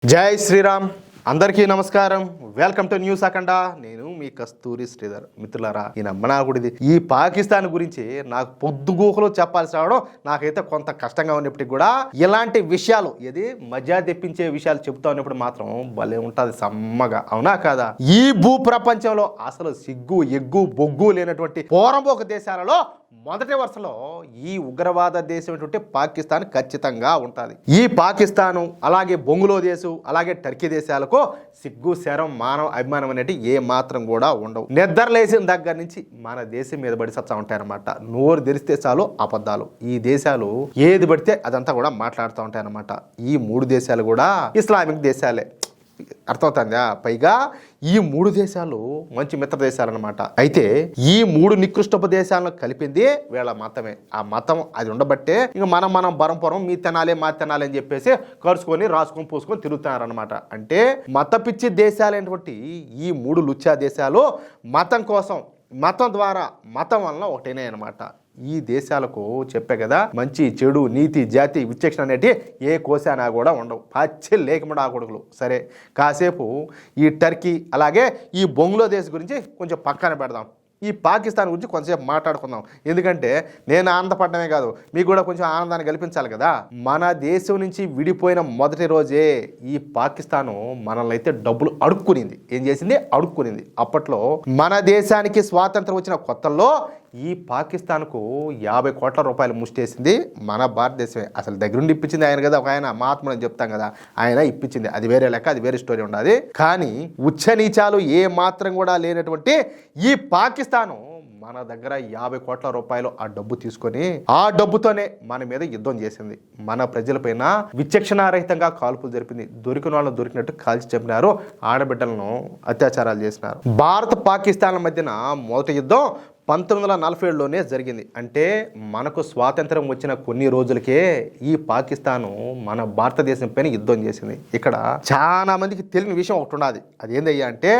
జై శ్రీరామ్. అందరికీ నమస్కారం. వెల్కమ్ టు న్యూస్ అఖండ. నేను మీ కస్తూరి శ్రీధర్. మిత్రులారా, ఈ నమ్మనాకుడిది ఈ పాకిస్తాన్ గురించి నాకు పొద్దుగూకలు చెప్పాల్సి రావడం నాకైతే కొంత కష్టంగా ఉన్నప్పటికీ కూడా ఇలాంటి విషయాలు మజా తెప్పించే విషయాలు చెప్తా ఉన్నప్పుడు మాత్రం భలే ఉంటుంది సమ్మగా. అవునా కాదా? ఈ భూ ప్రపంచంలో అసలు సిగ్గు ఎగ్గు బొగ్గు లేనటువంటి పోరంబోక దేశాలలో మొదటి వరుసలో ఈ ఉగ్రవాద దేశం పాకిస్తాన్ ఖచ్చితంగా ఉంటుంది. ఈ పాకిస్తాను అలాగే బంగ్లాదేశ్ అలాగే టర్కీ దేశాలకు సిగ్గు శరం మానవ అభిమానం అనేటి ఏ మాత్రం కూడా ఉండవు. నిద్రలేసిన దగ్గర నుంచి మన దేశం మీద పడి సత్తా ఉంటాయన్నమాట. నోరు తెరిస్తే చాలు అబద్ధాలు. ఈ దేశాలు ఏది పడితే అదంతా కూడా మాట్లాడుతూ ఉంటాయన్నమాట. ఈ మూడు దేశాలు కూడా ఇస్లామిక్ దేశాలే. అర్థమవుతుందా? పైగా ఈ మూడు దేశాలు మంచి మిత్ర దేశాలు అనమాట. అయితే ఈ మూడు నికృష్టపు దేశాలను కలిపింది వీళ్ళ మతమే. ఆ మతం అది ఉండబట్టే ఇంక మనం బరంపురం మీ తినాలే మా తినాలి అని చెప్పేసి కరుచుకొని రాసుకొని పూసుకొని తిరుగుతున్నారనమాట. అంటే మత పిచ్చి దేశాలైనటువంటి ఈ మూడు లుచ్చా దేశాలు మతం కోసం, మతం ద్వారా, మతం వలన ఒకటేనే అనమాట. ఈ దేశాలకు చెప్పే కదా, మంచి చెడు నీతి జాతి విచక్షణ అనేటి ఏ కోశానా కూడా ఉండవు. పచ్చి లేకముడా కొడుకులు. సరే, కాసేపు ఈ టర్కీ అలాగే ఈ బంగ్లాదేశ్ గురించి కొంచెం పక్కన పెడదాం. ఈ పాకిస్తాన్ గురించి కొంచెంసేపు మాట్లాడుకుందాం. ఎందుకంటే నేను ఆనందపడమే కాదు, మీకు కూడా కొంచెం ఆనందాన్ని కల్పించాలి కదా. మన దేశం నుంచి విడిపోయిన మొదటి రోజే ఈ పాకిస్తాను మనల్ని అయితే డబ్బులు అడుక్కునింది. ఏం చేసింది? అడుక్కునింది. అప్పట్లో మన దేశానికి స్వాతంత్రం వచ్చిన కొత్తల్లో ఈ పాకిస్తాన్కు 50 కోట్ల రూపాయలు ముష్టేసింది మన భారతదేశమే. అసలు దగ్గరుండి ఇప్పించింది ఆయన కదా, ఒక ఆయన మహాత్ముడు అని చెప్తాం కదా, ఆయన ఇప్పించింది. అది వేరే లెక్క, అది వేరే స్టోరీ ఉండదు. కానీ ఉచ్చ నీచాలు ఏ మాత్రం కూడా లేనటువంటి ఈ పాకిస్తాను మన దగ్గర 50 కోట్ల రూపాయలు ఆ డబ్బు తీసుకొని ఆ డబ్బుతోనే మన మీద యుద్ధం చేసింది. మన ప్రజలపైన విచక్షణారహితంగా కాల్పులు జరిపింది. దొరికిన వాళ్ళు దొరికినట్టు కాల్చి చంపినారు. ఆడబిడ్డలను అత్యాచారాలు చేసినారు. భారత్ పాకిస్తాన్ల మధ్యన మొదటి యుద్ధం 1947లోనే జరిగింది. అంటే మనకు స్వాతంత్రం వచ్చిన కొన్ని రోజులకే ఈ పాకిస్తాను మన భారతదేశం పైన యుద్ధం చేసింది. ఇక్కడ చాలా మందికి తెలియని విషయం ఒకటి ఉన్నది. అదేందయ్యా అంటే,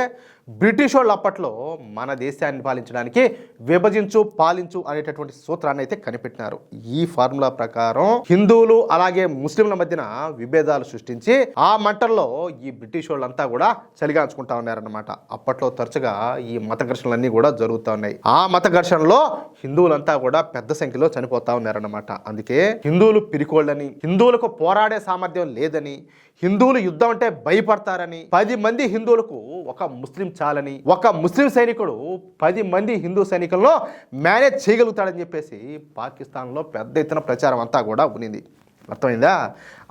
బ్రిటిష్ వాళ్ళు అప్పట్లో మన దేశాన్ని పాలించడానికి విభజించు పాలించు అనేటటువంటి సూత్రాన్ని అయితే కనిపెట్టినారు. ఈ ఫార్ములా ప్రకారం హిందువులు అలాగే ముస్లింల మధ్యన విభేదాలు సృష్టించి ఆ మంటల్లో ఈ బ్రిటిష్ వాళ్ళంతా కూడా చలిగాంచుకుంటా ఉన్నారన్నమాట. అప్పట్లో తరచుగా ఈ మత ఘర్షణలన్నీ కూడా జరుగుతూ ఉన్నాయి. ఆ మత ఘర్షణలో హిందువులంతా కూడా పెద్ద సంఖ్యలో చనిపోతా ఉన్నారన్నమాట. అందుకే హిందువులు పిరికోళ్ళని, హిందువులకు పోరాడే సామర్థ్యం లేదని, హిందువులు యుద్ధం అంటే భయపడతారని, 10 మంది హిందువులకు ఒక ముస్లిం చాలని, ఒక ముస్లిం సైనికుడు 10 మంది హిందూ సైనికుల్లో మేనేజ్ చేయగలుగుతాడని చెప్పేసి పాకిస్తాన్లో పెద్ద ఎత్తున ప్రచారం అంతా కూడా ఉన్నింది. అర్థమైందా?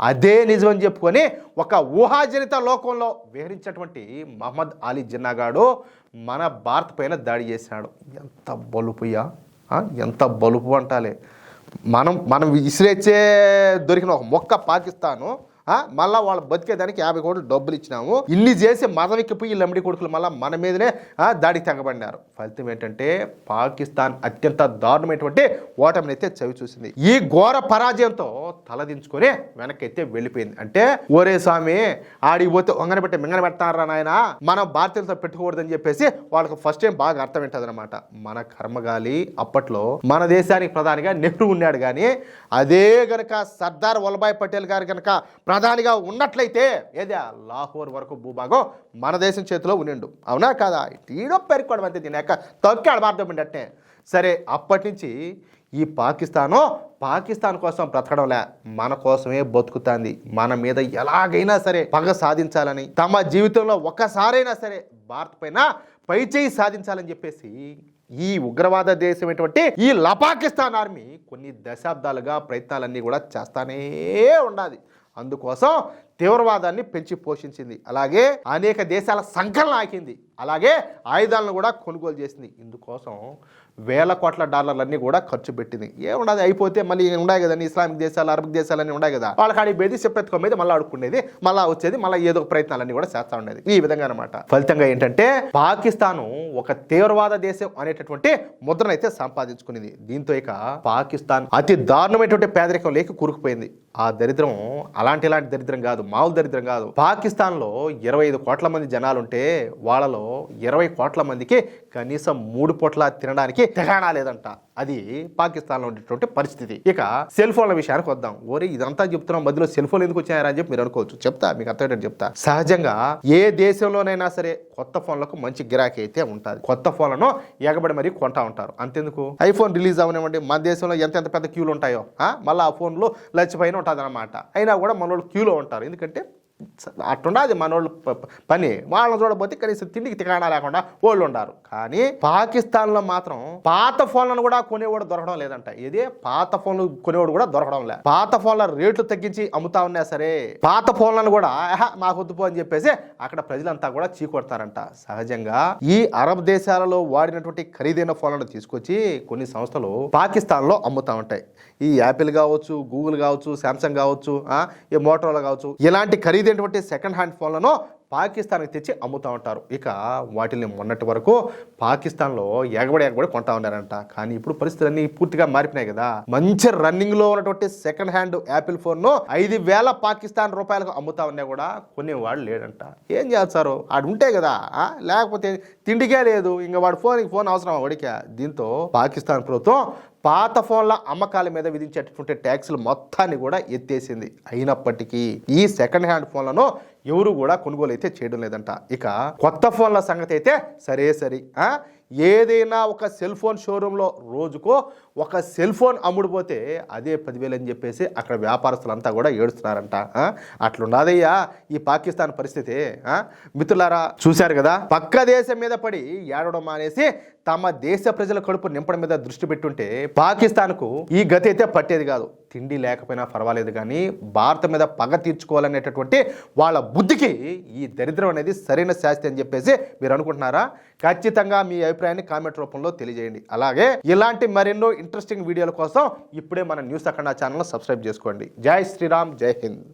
అదే నిజం అని చెప్పుకొని ఒక ఊహాజనిత లోకంలో విహరించినటువంటి మహమ్మద్ అలీ జిన్నాగాడు మన భారత్ పైన దాడి చేసినాడు. ఎంత బలుపుయ్యా, ఎంత బలుపు అంటాలే. మనం విసిరేచ్చే దొరికిన ఒక మొక్క పాకిస్తాను మళ్ళీ వాళ్ళు బతికేదానికి 50 కోట్లు డబ్బులు ఇచ్చినాము. ఇన్ని చేసి మదవిక్కిపోయి లమిడి కొడుకులు మళ్ళీ మన మీదనే దాడికి తెగబడినారు. ఫలితం ఏంటంటే పాకిస్తాన్ అత్యంత దారుణమైనటువంటి ఓటమిని అయితే చవి చూసింది. ఈ ఘోర పరాజయంతో తలదించుకొని వెనకైతే వెళ్ళిపోయింది. అంటే ఓరే స్వామి, ఆడికి పోతే ఒంగన పెట్టి మింగన పెడతారా నాయన, మనం భారతీయులతో పెట్టుకోకూడదని చెప్పేసి వాళ్ళకి ఫస్ట్ టైం బాగా అర్థం ఏంటది అనమాట. మన కర్మగాలి అప్పట్లో మన దేశానికి ప్రధానిగా నెహ్రూ ఉన్నాడు. కానీ అదే గనక సర్దార్ వల్లభాయ్ పటేల్ గారు గనక ప్రధానిగా ఉన్నట్లయితే లాహోర్ వరకు భూభాగం మన దేశం చేతిలో ఉండిండు. అవునా కాదా? ఈడో పెరుకోవడం అంతే, దీని యొక్క తొక్కాడు భారతం అంటే. సరే, అప్పటి నుంచి ఈ పాకిస్తాన్ కోసం బ్రతకడంలే, మన కోసమే బతుకుతాంది. మన మీద ఎలాగైనా సరే పగ సాధించాలని, తమ జీవితంలో ఒక్కసారైనా సరే భారత్ పైన పైచేయి సాధించాలని చెప్పేసి ఈ ఉగ్రవాద దేశమైనటువంటి ఈ పాకిస్తాన్ ఆర్మీ కొన్ని దశాబ్దాలుగా ప్రయత్నాలన్నీ కూడా చేస్తానే ఉండాలి. అందుకోసం తీవ్రవాదాన్ని పెంచి పోషించింది. అలాగే అనేక దేశాల సంకలనం ఆకింది. అలాగే ఆయుధాలను కూడా కొనుగోలు చేసింది. ఇందుకోసం వేల కోట్ల డాలర్లన్నీ కూడా ఖర్చు పెట్టింది. ఏముండదు, అయిపోతే మళ్ళీ ఉన్నాయి కదండి ఇస్లామిక్ దేశాలు, అరబిక్ దేశాలన్నీ ఉన్నాయి కదా, వాళ్ళకి ఆడి బేది చెప్పెత్తుకో మీద మళ్ళీ ఆడుకునేది, మళ్ళీ వచ్చేది, మళ్ళీ ఏదో ప్రయత్నాలన్నీ కూడా చేస్తూ ఉండేది. ఈ విధంగా అనమాట. ఫలితంగా ఏంటంటే పాకిస్తాను ఒక తీవ్రవాద దేశం అనేటటువంటి ముద్రనైతే సంపాదించుకునేది. దీంతో ఇక పాకిస్తాన్ అతి దారుణమైనటువంటి పేదరికం లేక కూరుకుపోయింది. ఆ దరిద్రం అలాంటి దరిద్రం కాదు, మామూలు దరిద్రం కాదు. పాకిస్తాన్లో 25 కోట్ల మంది జనాలుంటే వాళ్ళలో 20 కోట్ల మందికి కనీసం 3 పూట్ల తినడానికి తెగాణా లేదంట. అది పాకిస్తాన్లో ఉండేటువంటి పరిస్థితి. ఇక సెల్ ఫోన్ల విషయానికి వద్దాం. ఓరే ఇదంతా చెప్తున్నాం, మధ్యలో సెల్ ఫోన్లు ఎందుకు వచ్చాయని చెప్పి మీరు అనుకోవచ్చు. చెప్తా, మీకు అర్థమయ్యేటట్టు చెప్తా. సహజంగా ఏ దేశంలోనైనా సరే కొత్త ఫోన్లకు మంచి గిరాకీ అయితే ఉంటుంది. కొత్త ఫోన్లను ఎగబడి మరీ కొంటా ఉంటారు. అంతెందుకు ఐఫోన్ రిలీజ్ అవనివ్వండి, మన దేశంలో ఎంత పెద్ద క్యూలు ఉంటాయో మళ్ళీ ఆ ఫోన్లో లచ్చిపైన ఉంటుంది అనమాట. అయినా కూడా మన వాళ్ళు క్యూలో ఉంటారు. ఎందుకంటే అట్టుండదు మనోళ్ళు పని. వాళ్ళని చూడబోతే కనీసం తిండికి తికాణా లేకుండా వాళ్ళు ఉండారు. కానీ పాకిస్తాన్లో మాత్రం పాత ఫోన్లను కూడా కొనేవాడు దొరకడం లేదంట. ఇదే పాత ఫోన్లు కొనేవాడు కూడా దొరకడం లేదు. పాత ఫోన్ల రేట్లు తగ్గించి అమ్ముతా ఉన్నా సరే పాత ఫోన్లను కూడా మాకు వద్దుపో అని చెప్పేసి అక్కడ ప్రజలంతా కూడా చీకొడతారంట. సహజంగా ఈ అరబ్ దేశాలలో వాడినటువంటి ఖరీదైన ఫోన్లను తీసుకొచ్చి కొన్ని సంస్థలు పాకిస్తాన్లో అమ్ముతా ఉంటాయి. ఈ యాపిల్ కావచ్చు, గూగుల్ కావచ్చు, శాంసంగ్ కావచ్చు, ఈ మోటరోలా కావచ్చు, ఇలాంటి ఖరీదైనటువంటి సెకండ్ హ్యాండ్ ఫోన్లను పాకిస్తాన్కి తెచ్చి అమ్ముతూ ఉంటారు. ఇక వాటిని మొన్నటి వరకు పాకిస్తాన్లో ఎగబడి కొంటా ఉన్నారంట. కానీ ఇప్పుడు పరిస్థితులన్నీ పూర్తిగా మారిపోయినాయి కదా. మంచి రన్నింగ్లో ఉన్నటువంటి సెకండ్ హ్యాండ్ యాపిల్ ఫోన్ను 5,000 పాకిస్తాన్ రూపాయలకు అమ్ముతా ఉన్నా కూడా కొనేవాడు లేడంట. ఏం చేస్తారు? ఆడు ఉంటే కదా, లేకపోతే తిండికే లేదు. ఇంకా వాడు ఫోన్ అవసరం వాడికే. దీంతో పాకిస్తాన్ ప్రభుత్వం పాత ఫోన్ల అమ్మకాల మీద విధించేటటువంటి ట్యాక్సులు మొత్తాన్ని కూడా ఎత్తేసింది. అయినప్పటికీ ఈ సెకండ్ హ్యాండ్ ఫోన్లను ఎవరు కూడా కొనుగోలు అయితే చేయడం లేదంట. ఇక కొత్త ఫోన్ల సంగతి అయితే సరే ఏదైనా ఒక సెల్ ఫోన్ షోరూంలో రోజుకో ఒక సెల్ ఫోన్ అమ్ముడుపోతే అదే 10,000 అని చెప్పేసి అక్కడ వ్యాపారస్తులంతా కూడా ఏడుస్తున్నారంట. అట్లుండదయ్యా ఈ పాకిస్తాన్ పరిస్థితి. మిత్రులారా చూశారు కదా, పక్క దేశం మీద పడి ఏడవడం మానేసి తమ దేశ ప్రజల కడుపు నింపడం మీద దృష్టి పెట్టుంటే పాకిస్తాన్కు ఈ గతి అయితే పట్టేది కాదు. తిండి లేకపోయినా పర్వాలేదు, కానీ భారత్ మీద పగ తీర్చుకోవాలనేటటువంటి వాళ్ళ బుద్ధికి ఈ దరిద్రం అనేది సరైన శాస్తి అని చెప్పేసి మీరు అనుకుంటున్నారా? ఖచ్చితంగా మీ అభిప్రాయాన్ని కామెంట్ రూపంలో తెలియజేయండి. అలాగే ఇలాంటి మరెన్నో ఇంట్రెస్టింగ్ వీడియోల కోసం ఇప్పుడే మన న్యూస్ అఖండ ఛానల్ సబ్స్క్రైబ్ చేసుకోండి. జై శ్రీరామ్, జై హింద్.